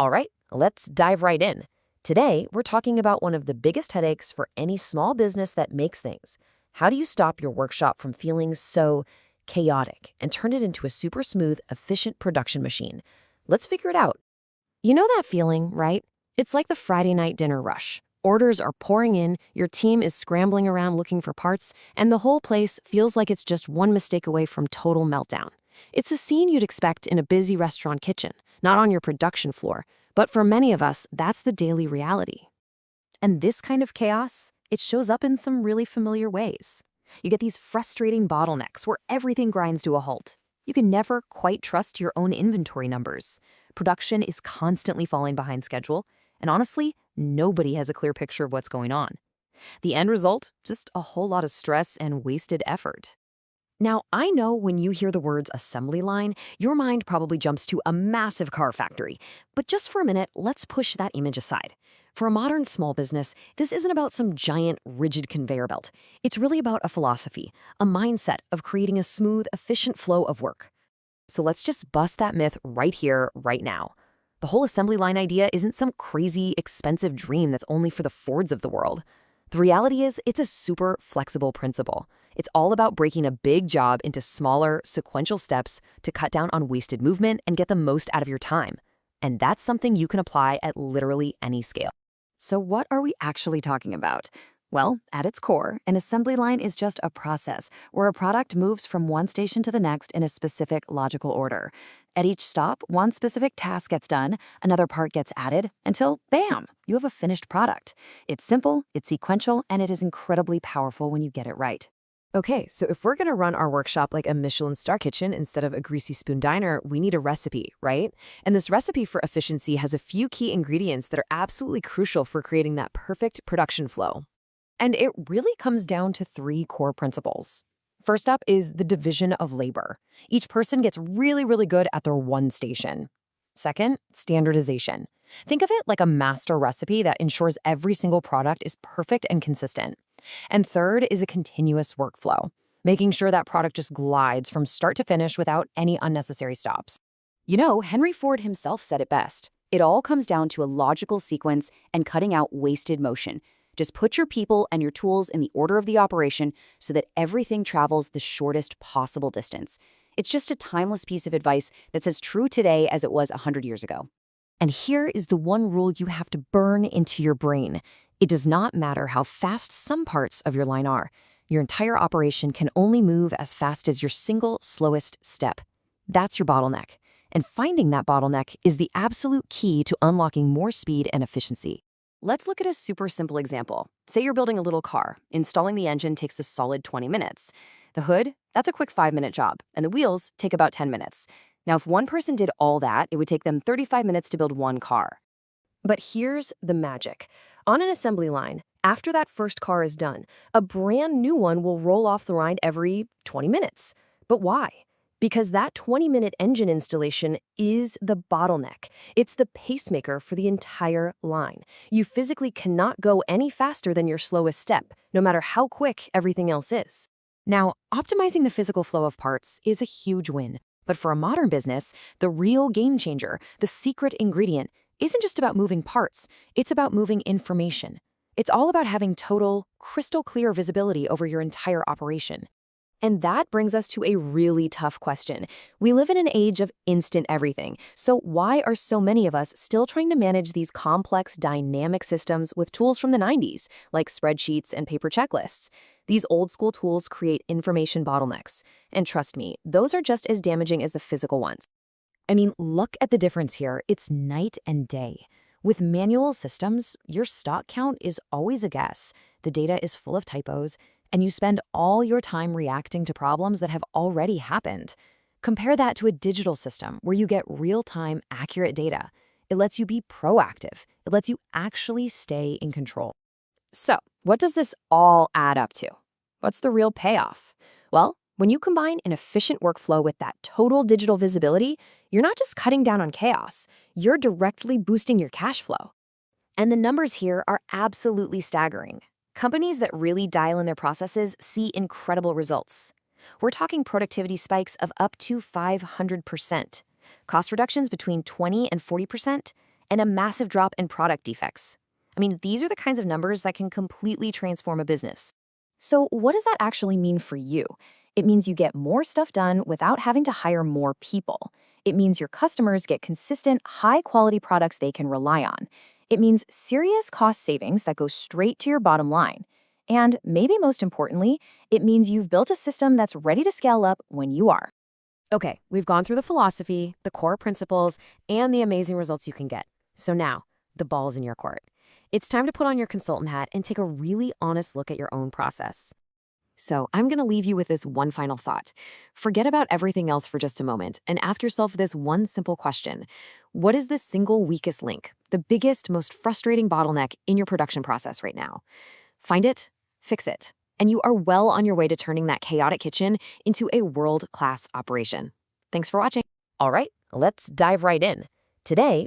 All right, let's dive right in. Today, we're talking about one of the biggest headaches for any small business that makes things. How do you stop your workshop from feeling so chaotic and turn it into a super smooth, efficient production machine? Let's figure it out. You know that feeling, right? It's like the Friday night dinner rush. Orders are pouring in, your team is scrambling around looking for parts, and the whole place feels like it's just one mistake away from total meltdown. It's a scene you'd expect in a busy restaurant kitchen, not on your production floor. But for many of us, that's the daily reality. And this kind of chaos, it shows up in some really familiar ways. You get these frustrating bottlenecks where everything grinds to a halt. You can never quite trust your own inventory numbers. Production is constantly falling behind schedule, and honestly, nobody has a clear picture of what's going on. The end result? Just a whole lot of stress and wasted effort. Now, I know when you hear the words assembly line, your mind probably jumps to a massive car factory. But just for a minute, let's push that image aside. For a modern small business, this isn't about some giant, rigid conveyor belt. It's really about a philosophy, a mindset of creating a smooth, efficient flow of work. So let's just bust that myth right here, right now. The whole assembly line idea isn't some crazy, expensive dream that's only for the Fords of the world. The reality is, it's a super flexible principle. It's all about breaking a big job into smaller, sequential steps to cut down on wasted movement and get the most out of your time. And that's something you can apply at literally any scale. So what are we actually talking about? Well, at its core, an assembly line is just a process where a product moves from one station to the next in a specific logical order. At each stop, one specific task gets done, another part gets added, until, bam, you have a finished product. It's simple, it's sequential, and it is incredibly powerful when you get it right. Okay, so if we're gonna run our workshop like a Michelin star kitchen instead of a greasy spoon diner, we need a recipe, right? And this recipe for efficiency has a few key ingredients that are absolutely crucial for creating that perfect production flow. And it really comes down to three core principles. First up is the division of labor. Each person gets really, really good at their one station. Second, standardization. Think of it like a master recipe that ensures every single product is perfect and consistent. And third is a continuous workflow, making sure that product just glides from start to finish without any unnecessary stops. You know, Henry Ford himself said it best. It all comes down to a logical sequence and cutting out wasted motion. Just put your people and your tools in the order of the operation so that everything travels the shortest possible distance. It's just a timeless piece of advice that's as true today as it was 100 years ago. And here is the one rule you have to burn into your brain. It does not matter how fast some parts of your line are. Your entire operation can only move as fast as your single slowest step. That's your bottleneck. And finding that bottleneck is the absolute key to unlocking more speed and efficiency. Let's look at a super simple example. Say you're building a little car. Installing the engine takes a solid 20 minutes. The hood, that's a quick 5-minute job, and the wheels take about 10 minutes. Now, if one person did all that, it would take them 35 minutes to build one car. But here's the magic. On an assembly line, after that first car is done, a brand new one will roll off the line every 20 minutes. But why? Because that 20-minute engine installation is the bottleneck. It's the pacemaker for the entire line. You physically cannot go any faster than your slowest step, no matter how quick everything else is. Now, optimizing the physical flow of parts is a huge win. But for a modern business, the real game changer, the secret ingredient, isn't just about moving parts. It's about moving information. It's all about having total, crystal clear visibility over your entire operation. And that brings us to a really tough question. We live in an age of instant everything. So why are so many of us still trying to manage these complex, dynamic systems with tools from the 90s, like spreadsheets and paper checklists? These old school tools create information bottlenecks. And trust me, those are just as damaging as the physical ones. I mean, look at the difference here. It's night and day. With manual systems, your stock count is always a guess. The data is full of typos, and you spend all your time reacting to problems that have already happened. Compare that to a digital system where you get real-time, accurate data. It lets you be proactive. It lets you actually stay in control. So, what does this all add up to? What's the real payoff? Well, when you combine an efficient workflow with that total digital visibility, you're not just cutting down on chaos, you're directly boosting your cash flow. And the numbers here are absolutely staggering. Companies that really dial in their processes see incredible results. We're talking productivity spikes of up to 500%, cost reductions between 20 and 40%, and a massive drop in product defects. I mean, these are the kinds of numbers that can completely transform a business. So, what does that actually mean for you? It means you get more stuff done without having to hire more people. It means your customers get consistent, high-quality products they can rely on. It means serious cost savings that go straight to your bottom line. And maybe most importantly, it means you've built a system that's ready to scale up when you are. Okay, we've gone through the philosophy, the core principles, and the amazing results you can get. So now, the ball's in your court. It's time to put on your consultant hat and take a really honest look at your own process. So I'm going to leave you with this one final thought. Forget about everything else for just a moment and ask yourself this one simple question. What is the single weakest link, the biggest, most frustrating bottleneck in your production process right now? Find it, fix it, and you are well on your way to turning that chaotic kitchen into a world-class operation. Thanks for watching. All right, let's dive right in. Today,